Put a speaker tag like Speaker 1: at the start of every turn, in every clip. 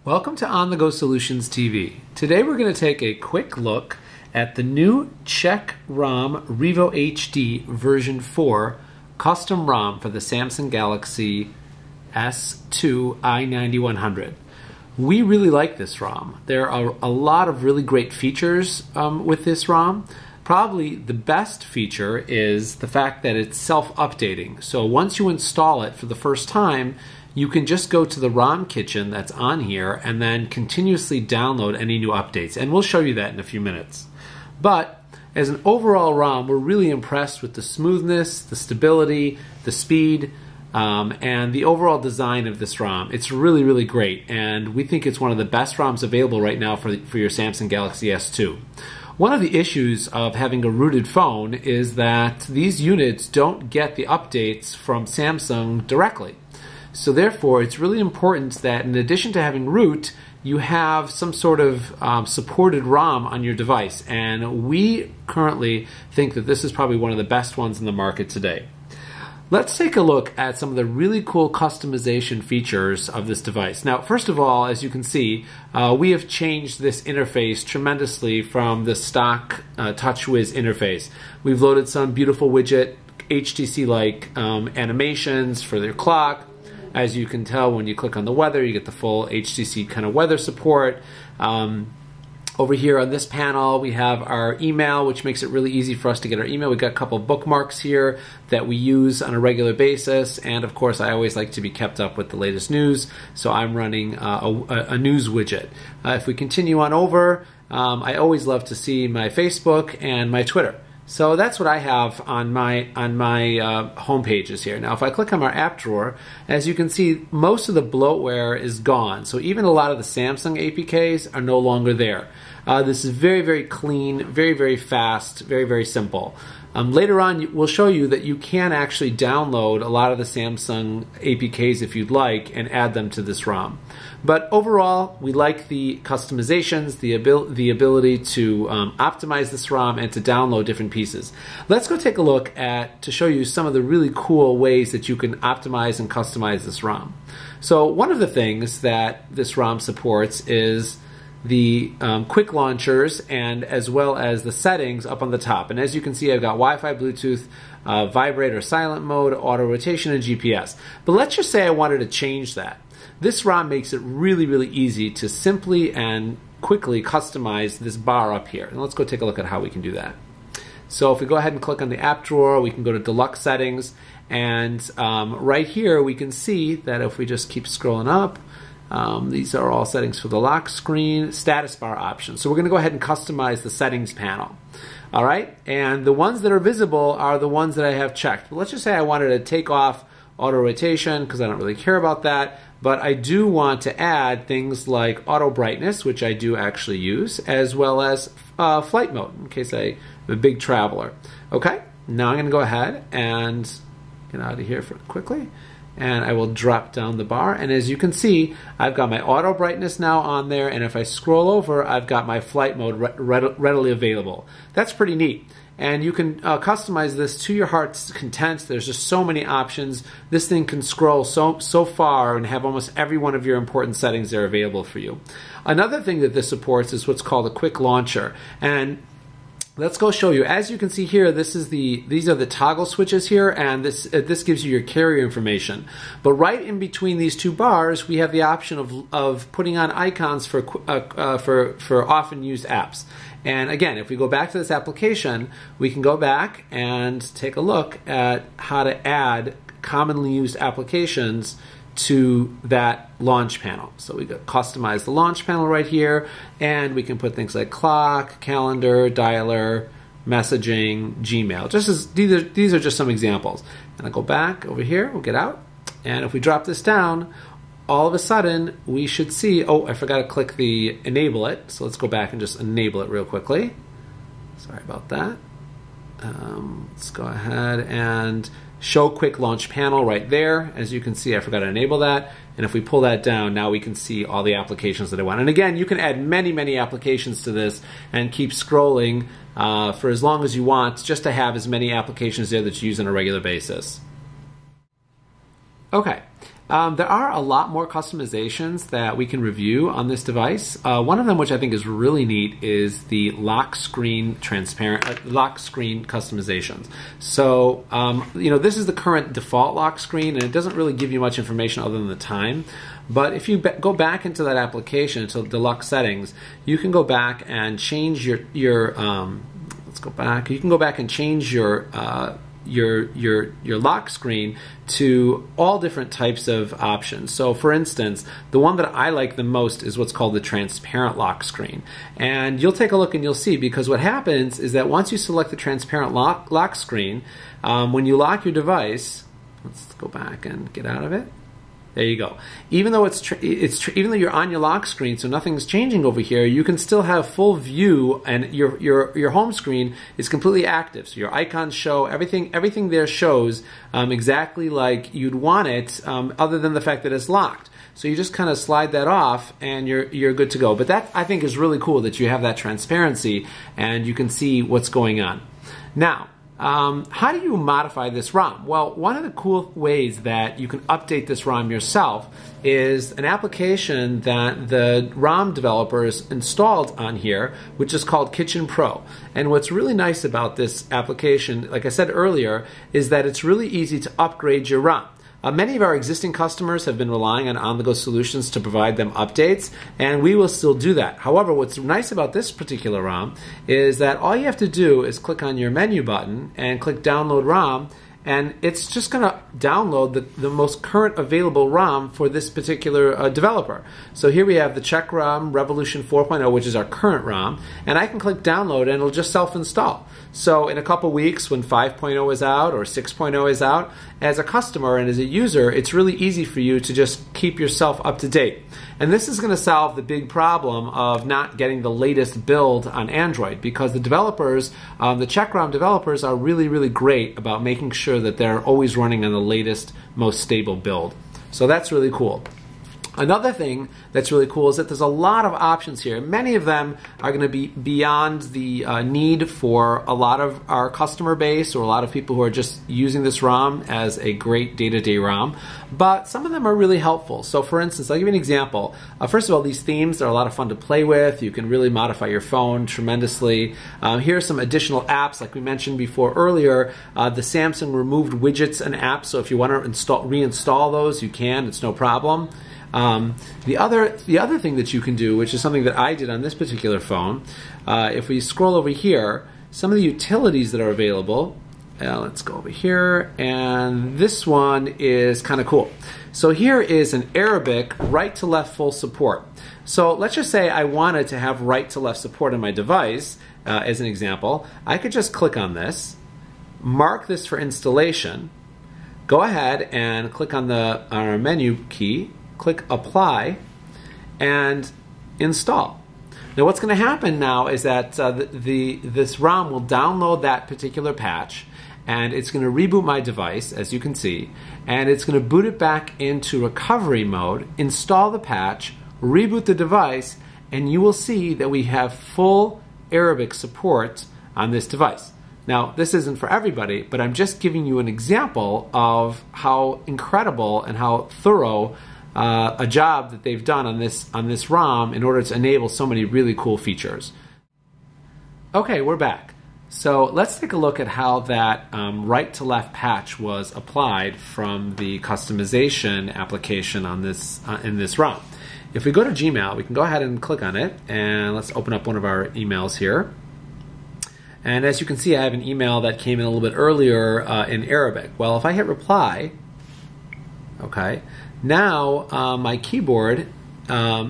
Speaker 1: Welcome to On The Go Solutions TV. Today we're going to take a quick look at the new CheckRom RevoHD version 4 custom ROM for the Samsung Galaxy S2 i9100. We really like this ROM. There are a lot of really great features with this ROM. Probably the best feature is the fact that it's self-updating. So once you install it for the first time, you can just go to the ROM kitchen that's on here and then continuously download any new updates. And we'll show you that in a few minutes. But as an overall ROM, we're really impressed with the smoothness, the stability, the speed, and the overall design of this ROM. It's really, really great. And we think it's one of the best ROMs available right now for your Samsung Galaxy S2. One of the issues of having a rooted phone is that these units don't get the updates from Samsung directly. So therefore, it's really important that in addition to having root, you have some sort of supported ROM on your device. And we currently think that this is probably one of the best ones in the market today. Let's take a look at some of the really cool customization features of this device. Now, first of all, as you can see, we have changed this interface tremendously from the stock TouchWiz interface. We've loaded some beautiful widget, HTC-like animations for their clock. As you can tell, when you click on the weather, you get the full HTC kind of weather support. Over here on this panel, we have our email, which makes it really easy for us to get our email. We've got a couple of bookmarks here that we use on a regular basis. And of course, I always like to be kept up with the latest news, so I'm running a news widget. If we continue on over, I always love to see my Facebook and my Twitter. So that's what I have on my home pages here. Now, if I click on our app drawer, as you can see, most of the bloatware is gone. So even a lot of the Samsung APKs are no longer there. This is very, very clean, very, very fast, very, very simple. Later on, we'll show you that you can actually download a lot of the Samsung APKs if you'd like and add them to this ROM. But overall, we like the customizations, the ability to optimize this ROM and to download different pieces. Let's go take a look to show you some of the really cool ways that you can optimize and customize this ROM. So one of the things that this ROM supports is the quick launchers and as well as the settings up on the top. And as you can see, I've got Wi-Fi, Bluetooth, vibrate or silent mode, auto rotation, and GPS. But let's just say I wanted to change that. This ROM makes it really, really easy to simply and quickly customize this bar up here. And let's go take a look at how we can do that. So if we go ahead and click on the app drawer, we can go to deluxe settings. And right here, we can see that if we just keep scrolling up, these are all settings for the lock screen, status bar options. So we're going to go ahead and customize the settings panel. All right, and the ones that are visible are the ones that I have checked. But let's just say I wanted to take off auto rotation because I don't really care about that. But I do want to add things like auto brightness, which I do actually use, as well as flight mode in case I'm a big traveler. Okay, now I'm going to go ahead and get out of here quickly. And I will drop down the bar, and as you can see, I've got my auto brightness now on there, and if I scroll over, I've got my flight mode readily available. That's pretty neat. And you can customize this to your heart's content. There's just so many options. This thing can scroll so far and have almost every one of your important settings there available for you. Another thing that this supports is what's called a quick launcher. And let's go show you. As you can see here, these are the toggle switches here, and this gives you your carrier information. But right in between these two bars, we have the option of putting on icons for often used apps. And again, if we go back to this application, we can go back and take a look at how to add commonly used applications to that launch panel. So we customize the launch panel right here, and we can put things like clock, calendar, dialer, messaging, Gmail. These are just some examples. And I go back over here, we'll get out, and if we drop this down, all of a sudden we should see, oh, I forgot to click the enable it, so let's go back and just enable it real quickly. Sorry about that. Let's go ahead and show quick launch panel right there. As you can see, I forgot to enable that. And if we pull that down, now we can see all the applications that I want. And again, you can add many, many applications to this and keep scrolling for as long as you want, just to have as many applications there that you use on a regular basis. Okay, There are a lot more customizations that we can review on this device. One of them, which I think is really neat, is the lock screen lock screen customizations. So, this is the current default lock screen, and it doesn't really give you much information other than the time. But if you go back into that application, to deluxe settings, you can go back and change your let's go back. You can go back and change your lock screen to all different types of options. So for instance, the one that I like the most is what's called the transparent lock screen. And you'll take a look and you'll see, because what happens is that once you select the transparent lock screen, when you lock your device, let's go back and get out of it. There you go. Even though even though you're on your lock screen, so nothing's changing over here, you can still have full view, and your home screen is completely active. So your icons show everything there shows exactly like you'd want it, other than the fact that it's locked. So you just kind of slide that off, and you're good to go. But that, I think, is really cool that you have that transparency and you can see what's going on. Now, how do you modify this ROM? Well, one of the cool ways that you can update this ROM yourself is an application that the ROM developers installed on here, which is called Kitchen Pro. And what's really nice about this application, like I said earlier, is that it's really easy to upgrade your ROM. Many of our existing customers have been relying on the go solutions to provide them updates, and we will still do that. However, what's nice about this particular ROM is that all you have to do is click on your menu button and click Download ROM, and it's just going to download the most current available ROM for this particular developer. So here we have the CheckRom Revolution 4.0, which is our current ROM, and I can click download and it'll just self-install. So in a couple weeks, when 5.0 is out or 6.0 is out, as a customer and as a user, it's really easy for you to just keep yourself up to date. And this is going to solve the big problem of not getting the latest build on Android, because the developers, the CheckRom developers, are really, really great about making sure that they're always running on the latest, most stable build. So that's really cool. Another thing that's really cool is that there's a lot of options here. Many of them are going to be beyond the need for a lot of our customer base, or a lot of people who are just using this ROM as a great day-to-day ROM, but some of them are really helpful. So for instance, I'll give you an example. First of all, these themes are a lot of fun to play with. You can really modify your phone tremendously. Here are some additional apps, like we mentioned before earlier. The Samsung removed widgets and apps, so if you want to reinstall those, you can. It's no problem. The other thing that you can do, which is something that I did on this particular phone, if we scroll over here, some of the utilities that are available, let's go over here, and this one is kind of cool. So here is an Arabic right to left full support. So let's just say I wanted to have right to left support on my device, as an example. I could just click on this, mark this for installation, go ahead and click on our menu key, click Apply, and install. Now what's going to happen now is that this ROM will download that particular patch, and it's going to reboot my device, as you can see, and it's going to boot it back into recovery mode, install the patch, reboot the device, and you will see that we have full Arabic support on this device. Now, this isn't for everybody, but I'm just giving you an example of how incredible and how thorough a job that they've done on this ROM in order to enable so many really cool features. Okay, we're back. So let's take a look at how that right to left patch was applied from the customization application on this in this ROM. If we go to Gmail, we can go ahead and click on it, and let's open up one of our emails here. And as you can see, I have an email that came in a little bit earlier in Arabic. Well, if I hit reply, okay, now my keyboard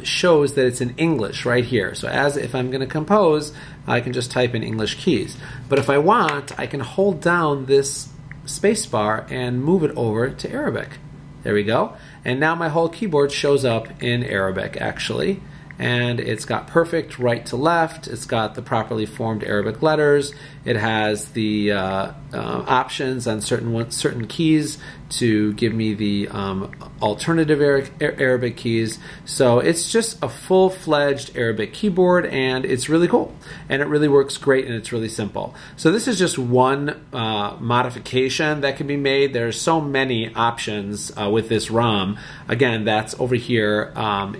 Speaker 1: shows that it's in English right here. So if I'm going to compose, I can just type in English keys. But if I want, I can hold down this spacebar and move it over to Arabic. There we go. And now my whole keyboard shows up in Arabic, actually. and it's got perfect right to left. It's got the properly formed Arabic letters. It has the options on certain keys to give me the alternative Arabic keys. So it's just a full-fledged Arabic keyboard, and it's really cool. And it really works great, and it's really simple. So this is just one modification that can be made. There's so many options with this ROM. Again, that's over here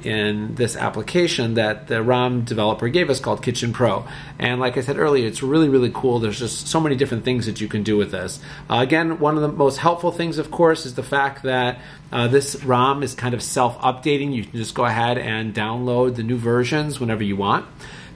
Speaker 1: in this application that the ROM developer gave us called Kitchen Pro. And like I said earlier, it's really, really cool. There's just so many different things that you can do with this. Again, one of the most helpful things, of course, is the fact that this ROM is kind of self-updating. You can just go ahead and download the new versions whenever you want.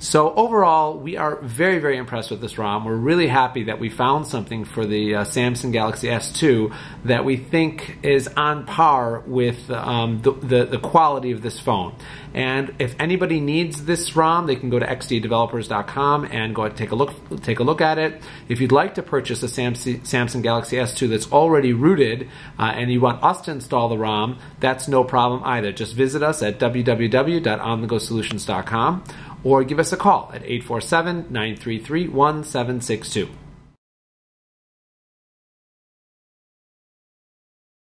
Speaker 1: So overall, we are very, very impressed with this ROM. We're really happy that we found something for the Samsung Galaxy S2 that we think is on par with the quality of this phone. And if anybody needs this ROM, they can go to xddevelopers.com and go take a look at it. If you'd like to purchase a Samsung Galaxy S2 that's already rooted and you want us to install the ROM, that's no problem either. Just visit us at www.onthegosolutions.com or give us a call at 847-933-1762.